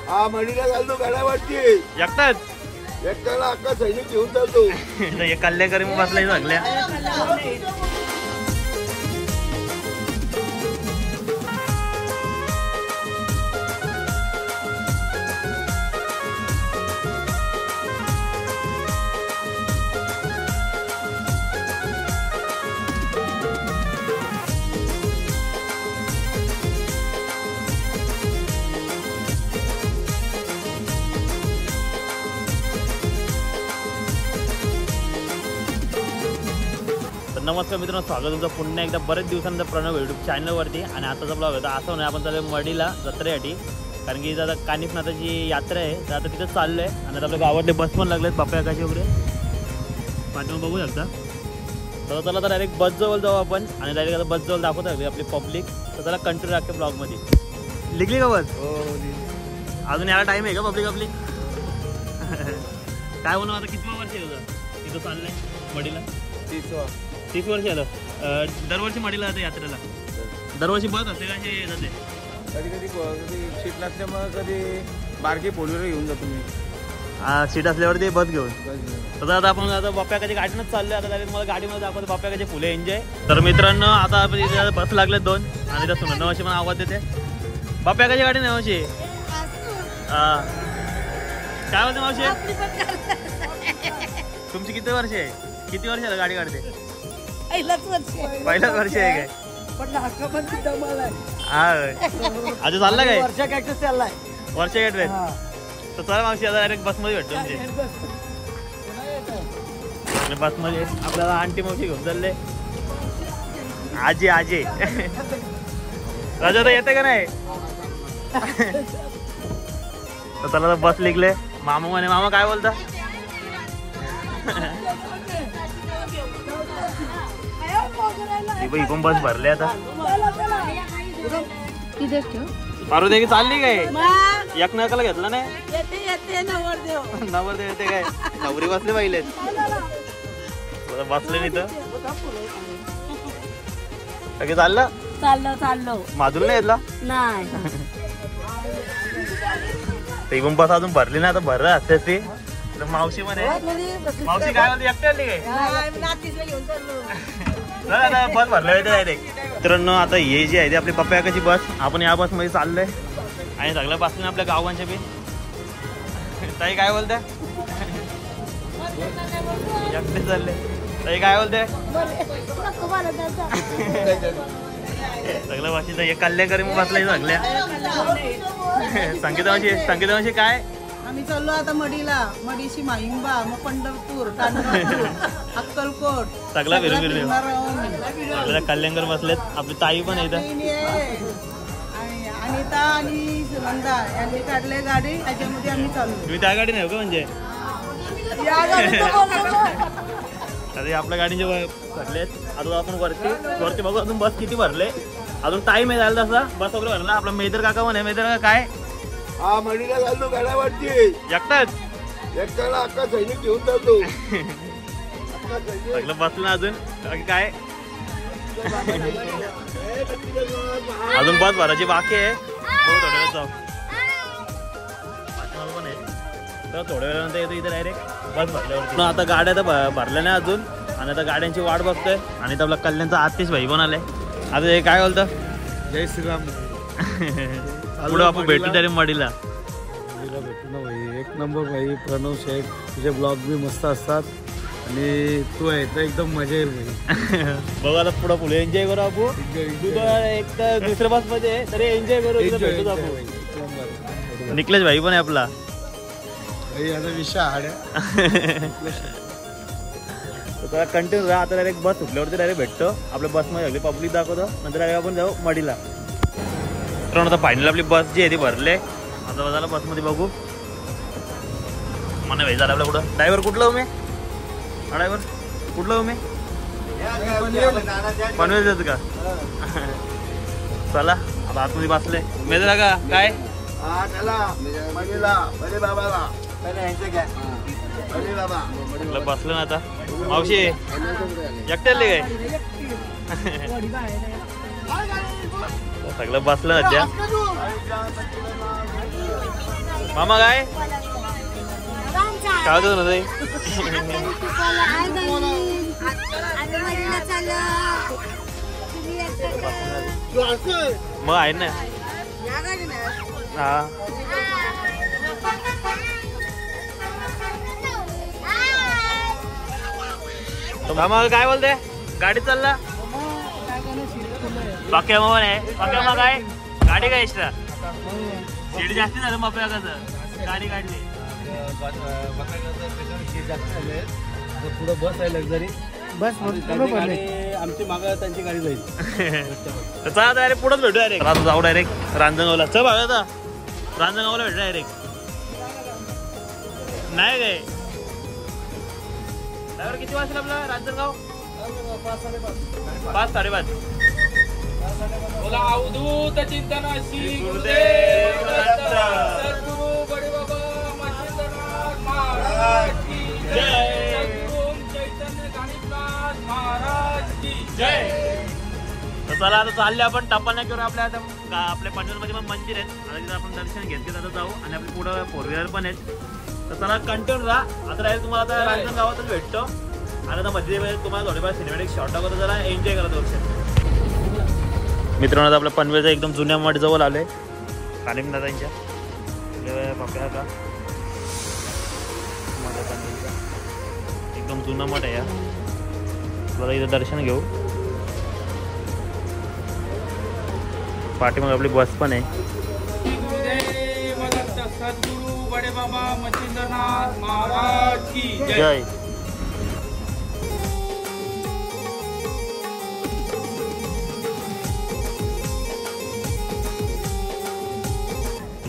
हा मडीला चालतो गडावरती एकटाच एकट्याला अख्खा सैनिक घेऊन चालतो. कल्याणकारी मग बसलाय सगळ्या. नमस्कार मित्रांनो, स्वागत तुमचं पुन्हा एकदा बरेच दिवसानंतर प्रणव यूट्यूब चॅनलवरती. आणि आताचा ब्लॉग होता असं नाही, आपण चालू मडीला जत्रेसाठी, कारण की आता कानिफनाथाची यात्रा आहे. तर आता तिथं चाललो आहे. आणि आता आपल्या गावातले बस पण लागलेत बाप्याकाशी वगैरे पाठवून बघू शकता. तर त्याला तर डायरेक्ट बस जवळ जाऊ आपण आणि डायरेक्ट आता बस जवळ दाखवत आहे आपली पब्लिक. तर त्याला कंटिन्यू राखते ब्लॉगमध्ये. लिखली का बस? अजून याला टाईम आहे का पब्लिक आपली? काय म्हणून आता किती वर्ष आहे तुझं तिथं चाललंय मडीला? 30 वर्ष आलं. दरवर्षी मडीला जाते यात्रेला? दरवर्षी बस असते का असे जाते? कधी कधी सीट नसल्यामुळे कधी बारकी फोरव्हीलर घेऊन जातो मी. सीट असल्यावरती बस घेऊन. तर आता आपण आता बाप्याकाच्या गाडीनंच चाललोय. आता डायरेक्ट मला गाडीमध्ये दाखवतो बाप्याकाचे फुले एन्जॉय. तर मित्रांनो आता आपण इथे बस लागले 2 आणि त्या सुनंदा मावशी पण आवाज देते. बाप्याकाची गाडी नाही मावशी? काय बोलते मावशी? तुमची किती वर्ष आहे? किती वर्ष गाडी काढते? पहिलाच वर्ष आहे काय? अजून चालला काय? वर्षा कॅक्टस चाललाय. वर्षा कॅक्टस. तर चला मावशी आता डायरेक्ट बसमध्ये भेटतो. म्हणजे बसमध्ये आपल्याला आंटी मावशी घेऊन चालले. आजी आजी राजा तर येते का नाही? तर चला बस लिखले. मामा म्हणे, मामा काय बोलता? इकडून बस भरले आता. पारू दे की चालली काय? एक नकाला घेतला नाही? नवरदेव येते काय? नवरी बसले पाहिले बसले नाही तर चाललं चाललो. माधुर नाही घेतला? नाही. इकडून बस अजून भरली ना. आता भरलं असते ती. मावशी म्हणे, मावशी काय म्हणते? एकटी आली काय? बस भरलं डायरेक्ट. मित्रांनो आता हे जे आहे ते आपली पप्पाकाची बस. आपण या बस मध्ये चाललोय आणि सगळं बसले आपल्या गावांच्या बी. ताई काय बोलते? एकटे चालले. ताई काय बोलते? सगळं भाषेचं हे कल्याणकारी मग बसलाय सगळ्या. संगीता मावशी काय? आम्ही चाललो आता मडीला. मडीशी माहिंबा, मग पंढरपूर, अक्कलकोट सगळं फिरून कल्याणकर बसलेत. आपली ताई पण येत. अनिता आणि सुनंदा यांनी काढले गाडी. त्याच्यामध्ये आम्ही चाललो. तुम्ही त्या गाडी नाही का? म्हणजे आपल्या गाडीचे भरलेत. आता आपण वरती बघू अजून बस किती भरले. अजून टाइम आहे झाला तसा. बस वगैरे भरला. आपला मेदर काका म्हणे. मेदर काका काय? हा मडीला चालतो गडावरती एकटाच एकट्याला अख्खा सैनिक घेऊन जातो. सगळं बसलं अजून काय? अजून बस भरायची बाकी आहे. थोड्या वेळात जाऊ पण आहे. तर थोड्या वेळानंतर येतो इथे डायरेक्ट बस भरल्यावरती. आता गाड्या तर भरल्या नाही अजून. आणि आता गाड्यांची वाट बघतोय. आणि आपला कल्याणचा आतिश भाई पण आलाय. आता हे काय बोलतं? जय श्रीराम. पुढे आपण भेटू डायरेक्ट मडीला. भेटू ना भाई. एक नंबर भाई प्रणव शेख. तुझे ब्लॉग बी मस्त असतात आणि तू आहे तर एकदम मजा येईल भाई. बघा आता पुढे फुले एन्जॉय करू आपण. तू तर एक तर दुसऱ्या बस मध्ये तरी एन्जॉय करू. भेटू आपण. निकलेश भाई पण आहे आपला. आता विषय हाड्या. तर कंटिन्यू राहा. आता डायरेक्ट बस सुटल्यावरती डायरेक्ट भेटतो. आपल्या बसमध्ये सगळी पब्लिक दाखवतो. नंतर डायरेक्ट आपण जाऊ मडीला. तर आता फायनल आपली बस जी आहे ती भरले. आता झालं बसमध्ये बघू. मला भाई झालं आपल्या कुठं. ड्रायव्हर कुठलं उमे? ड्रायव्हर कुठलं उमे? पनवेल जात का? चला आता आतमध्ये बसले. मेजरा का काय? बसलो ना आता. मावशी एकट्याले काय? सगळं बसलं. मामा काय काय होतं ना ते मग आहे ना हा मामा काय बोलते गाडी चालला बाकी मामा नाही बाकी मामा काय गाडी काय एक्स्ट्रा सीट जास्त झालं बाप्या कसं गाडी काढली पुढे बस आहे लक्झरी बस आमची मागं त्यांची गाडी जाईल चला डायरेक्ट पुढंच भेटू डायरेक्ट जाऊ डायरेक्ट रांजणगावला चल बघा आता रांजणगावला भेटू डायरेक्ट नाही काय ड्रायव्हर किती वाजता आपला रांजणगाव 5:30 बोला अवधूत चिंतनाशी गुरुदेव दत्त सद्गुरु बडे बाबा मच्छिंद्रनाथ महाराज की जय सद्गुरु चैतन्य गणेशनाथ महाराज की जय. तर चला आता चालले आपण टप्पानाक्यावर आपल्या आता आपल्या पंढरपूरमध्ये पण मंदिर आहेत आता तिथं आपण दर्शन घेतले आता जाऊ आणि आपली पुढं 4 व्हीलर पण आहेत तर चला कंटिन्यू राहा आता राहील तुम्हाला आता रांजणगावातच भेटतो आणि आता मध्ये तुम्हाला थोडेफार सिनेमॅटिक शॉर्ट वगैरे जरा एन्जॉय करत वर्ष मित्रांनो आपल्या पनवेलचा एकदम जुन्या मठ जवळ आलोय कानिम दादांच्या बाप्या का एकदम जुना मठ आहे या बघा इथं दर्शन घेऊ पाठीमागे आपली बस पण आहे गुरुदेव दत्त सद्गुरु बडे बाबा मच्छिंद्रनाथ महाराज की जय.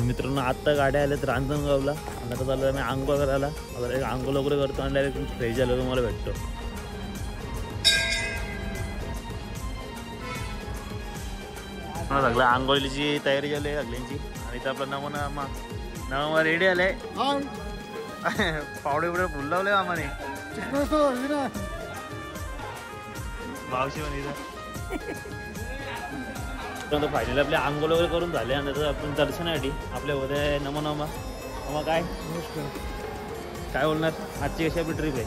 मित्रांनो आत्ता गाड्या आल्यात रांजणगावला आणि आता चालू मी आंघोळ करायला आता एक आंघोळ वगैरे करतो आणि डायरेक्ट फ्रेश झालं तुम्हाला भेटतो सगळं आंघोळीची तयारी झाली आहे सगळ्यांची आणि इथं आपला नवा रेडी आलाय पावडे बिवडे फुल लावले आम्हाने मावशी पण इथं फायनली आपले आंघोळ वगैरे करून झाले आणि त्याचं आपण दर्शनासाठी आपल्या होते नमो नमा मग काय काय बोलणार आजची कशी आपली ट्रिप आहे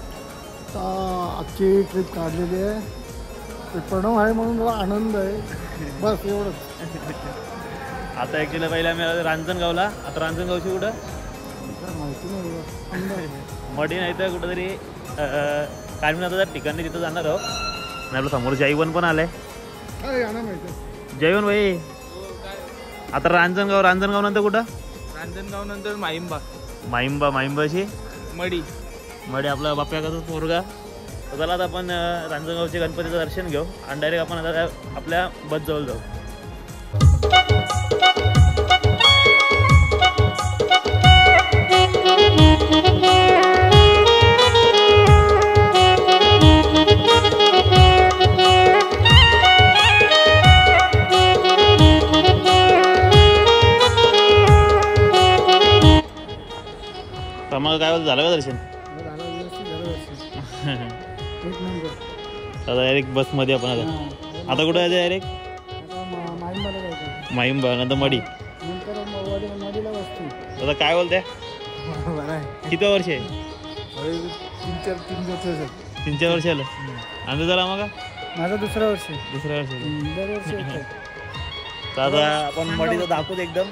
आजची ट्रिप काढलेली आहे प्रणव आहे म्हणून मला आनंद आहे बस एवढंच आता ॲक्च्युली पहिला आम्ही रांजणगावला आता रांजणगावची कुठं माहिती नाही मडी नाही तर कुठंतरी कालमीनाथाच्या ठिकाणी तिथं जाणार आहोत आणि आपलं समोर जैवन पण आलंय जैवन भाई आता रांजणगाव नंतर कुठं रांजणगाव नंतर माहिंबाशी मडी आपला बाप्याकाचा पोरगा तर चला आता आपण रांजणगावचे गणपतीचं दर्शन घेऊ आणि डायरेक्ट आपण आता आपल्या बस जवळ जाऊ मग काय झालं का दर्शन आता डायरेक्ट बसमध्ये आपण आता कुठं आहे डायरेक्ट माहिंबा नंतर मडी आता काय बोलते किती वर्ष आहे 3-4 वर्ष आलं आणि जरा मग माझं दुसरं वर्ष तर आता आपण मडीचं दाखवत एकदम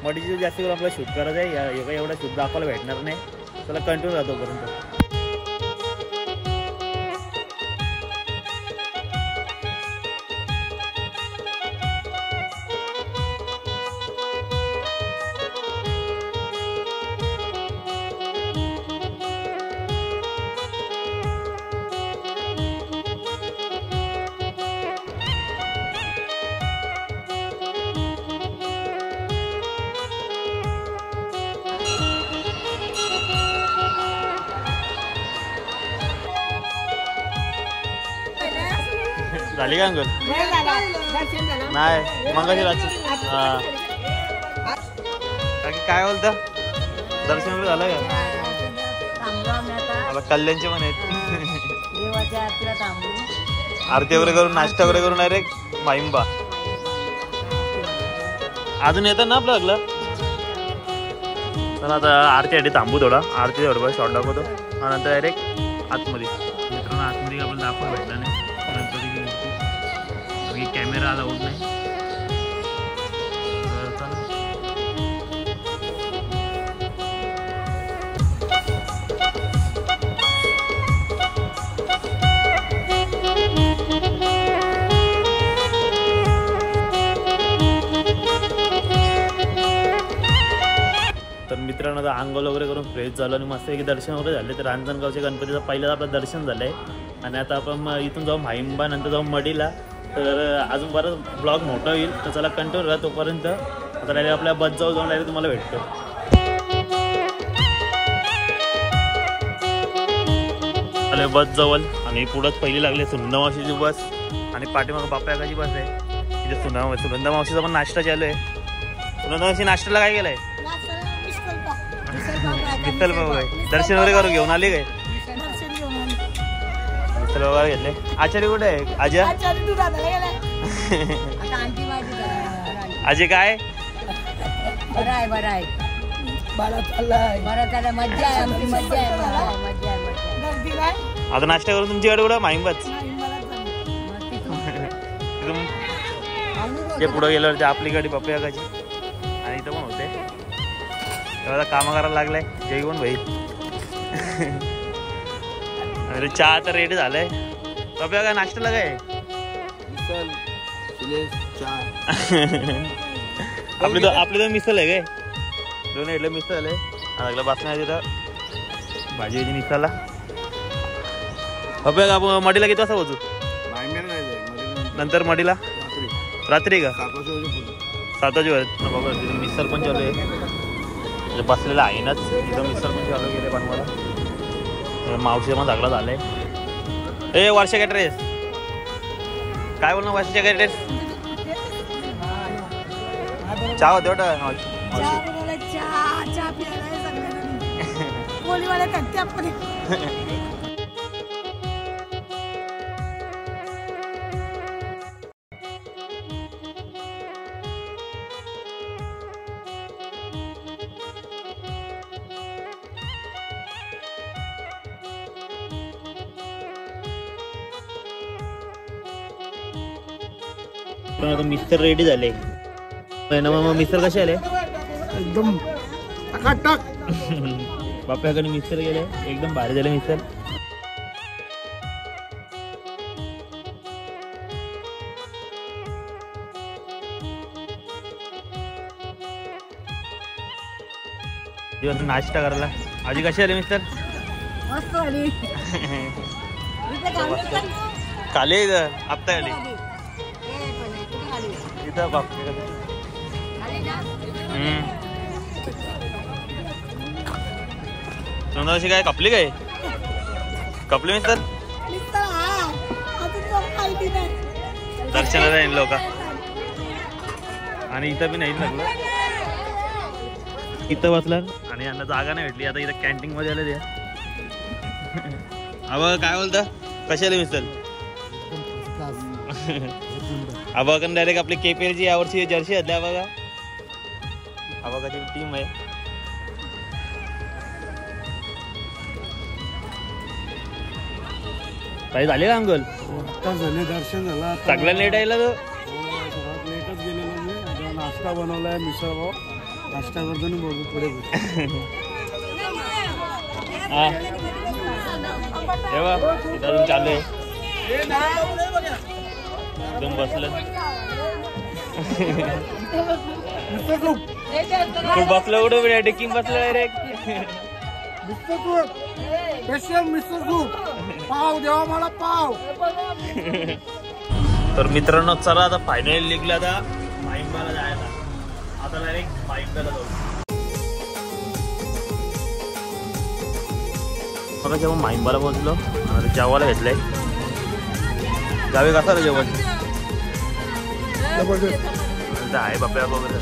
मडीची जास्त करून आपल्याला शूट करायचं आहे काही एवढा शूट दाखवायला भेटणार नाही त्याला कंटिन्यू राहतो पर्यंत झाली का अंकल नाही मंगाशी रात्री काय बोलता दर्शन वगैरे झालं का आता कल्याणचे पण आहेत आरती वगैरे करून नाश्ता वगैरे करून डायरेक्ट माहिंबा अजून येतात ना आपलं तर आता आरतीसाठी थांबू थोडा, आरती बरोबर शॉर्ट दाखवतो आणि नंतर डायरेक्ट आतमध्ये. मित्रांनो आतमध्ये आपल्याला दाखवायला भेटला नाही, नंतर कॅमेरा अलाउड नाही. तर मित्रांनो आता आंघोळ वगैरे करून फ्रेश झालो आणि मस्त एक दर्शन वगैरे झाले. तर रांजणगावच्या गणपतीचं पहिलं आपलं दर्शन झालं आहे आणि आता आपण इथून जाऊ माहिंबा, नंतर जाऊ मडीला. तर अजून बरंच ब्लॉग मोठा होईल, तर चला कंटिन्यू राहा तोपर्यंत. आता डायरेक्ट आपल्या बस जाऊ जाऊन डायरेक्ट तुम्हाला भेटतो. आले बस जवळ आणि पुढंच पहिली लागली सुनंदा मावशीची बस आणि पाठीमागं बाप्याकाची बस आहे. तिथे सुनंदा मावशीचा पण नाश्ता चालू आहे. सुनंदा मावशी नाश्त्याला काय केलंय? मिसल पाव आहे. दर्शन वगैरे करून घेऊन आले काय? मिसल वगैरे घेतले. आचार्य कुठे आहे? आजा आजी काय? बरं आहे बरं आहे. बरं मज्जा आहे, आमची मज्जा आहे. आता नाश्ता करून तुमच्याकडे कुठं माहिंबाच ते पुढं गेल्यावर ते आपली गाडी पप्याकाची आणि इथं पण होते. तेव्हा कामं करायला लागलाय जेवण भाई. अरे चहा तर रेडी झालाय. पप्या काय नाश्त्याला काय? आपली तर मिसल आहे काय? दोन इडलं मिसल आहे. लागलं बसण्या तिथं भाजी यायची मिसाला. पप्या का आपण मडीला किती वाजता पोहोचू? नंतर मडीला रात्री का 7 वाजेपर्यंत बघा. तिथं मिसळ पण चालू आहे, बसलेलं आहे नाच. इथं मिसळ पण चालू गेले बनवायला. मावशी पण सगळं झालंय. ए वर्षा काय ड्रेस काय बोल ना? वर्षाच्या काय ड्रेस चहा होते वाटतं मावशी. पण आता मिस्टर रेडी झाले. मग मिस्टर कसे आले? एकदम टकाटक. बाप्याकडे मिस्टर गेले, एकदम भारी झाले मिस्टर. नाश्ता करायला. आजी कशी आली मिस्टर? मस्त आली. खाली आत्ता आली इथं बाप्पा. अशी काय कपली काय? कपली मिस्टर दर्शनाला येईल लोक. आणि इथं बी नाही लागलं, इथं बसलं आणि यांना जागा नाही भेटली. आता इथं कॅन्टीन मध्ये आले. त्या अबा काय बोलता? कशी आली मिस्टर? अबाकडून डायरेक्ट आपली KPL ची यावर्षी जर्सी घातल्या बघा. अबाकाची टीम आहे. काही झाले का अंकल? आता झाले, दर्शन झाला. सगळं लेट आहे तो. लेटच गेलेलो मी. आता नाश्ता बनवलाय मिसळ भाव. नाश्ता करतो बघू पुढे. हा तेव्हा इथं अजून चालू आहे. एकदम बसलं तू बसलं कुठे? डेकिंग बसलं डायरेक्ट. स्पेशल मिसळ सूप पाव देवा मला पाव. तर मित्रांनो चला आता फायनली निघला आता माहिंबाला जायला. आता डायरेक्ट माहिंबाला जाऊ. बघा जेव्हा माहिंबाला पोहोचलो आणि जेवायला घेतलंय. गावी कसं आलं जेवण? आहे बाप्या वगैरे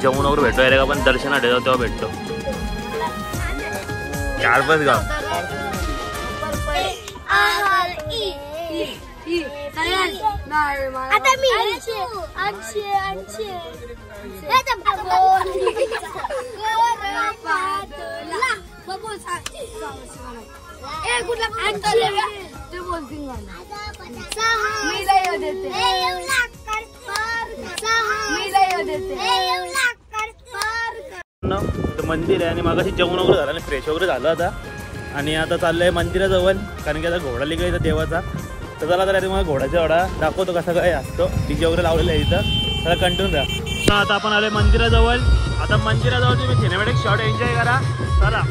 जेवण वगैरे भेटतो रे. आपण दर्शनात येतो तेव्हा भेटतो. 4-5 गाव आता मी पूर्ण इथं मंदिर आहे आणि मागाशी जेवण वगैरे झालं आणि फ्रेश वगैरे झालं आता आणि आता चाललं आहे मंदिराजवळ कारण की आता घोडा लिगा इथं देवाचा तर चला तर तुम्हाला घोड्याचा घोडा दाखवतो कसा काय असतो डीजे वगैरे लावलेलं आहे इथं त्याला कंटिन्यू राहा. तर आता आपण आलोय मंदिराजवळ आता मंदिराजवळ तुम्ही सिनेमॅटिक शॉट एन्जॉय करा चला.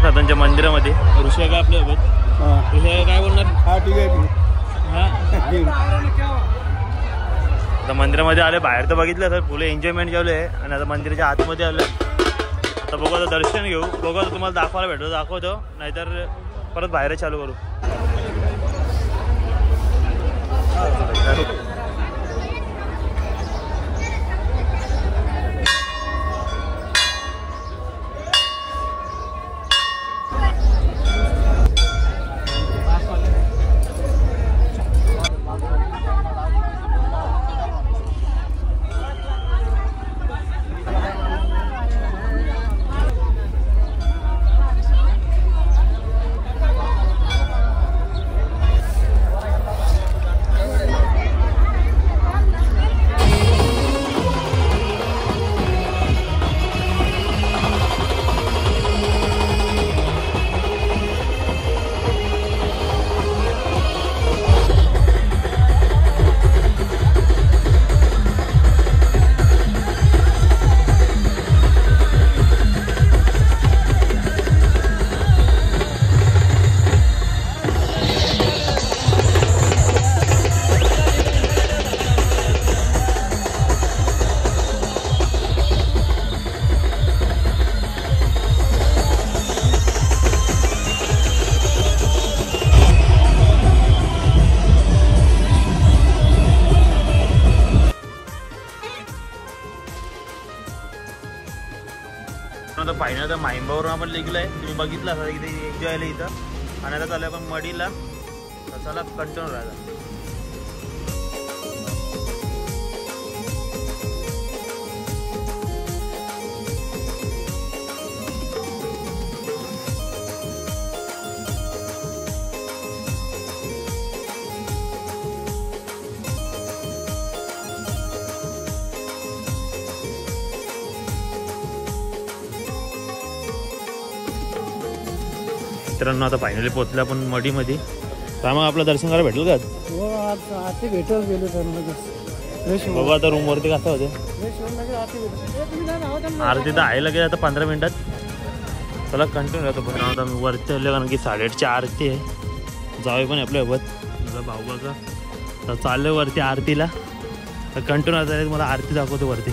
कानिफनाथांच्या मंदिरामध्ये ऋषी काय आपल्या सोबत ऋषी काय बोलणार? हा ठीक आहे हा आता मंदिरामध्ये आले, बाहेर तर बघितलं तर फुले एन्जॉयमेंट केलं आहे आणि आता मंदिराच्या आतमध्ये आलं. आता बघू, आता दर्शन घेऊ, बघू आता तुम्हाला दाखवायला भेटतो दाखवतो, नाहीतर परत बाहेर चालू करू. आता फायनल तर माहिंबावरून आपण निघलो आहे, तुम्ही बघितलं असा इथे एन्जॉय आलं इथं. आणि आता चालू आपण मडीला, चला कंटिन्यू राहता. मित्रांनो आता फायनली पोहोचलो आपण मडीमध्ये. काय मग आपलं दर्शन करायला भेटेल का? आरती भेटत गेलो तर बघू आता रूमवरती कसं होते. आरती तर आहे लगेच आता 15 मिनिटात. चला कंटिन्यू राहतो. पण आता मी वरती आलो कारण की 8:30ची आरती आहे. जावे पण आपल्यासोबत माझा भाऊ बघा तर चाललं वरती आरतीला. तर कंटिन्यू आता मला आरती दाखवतो वरती.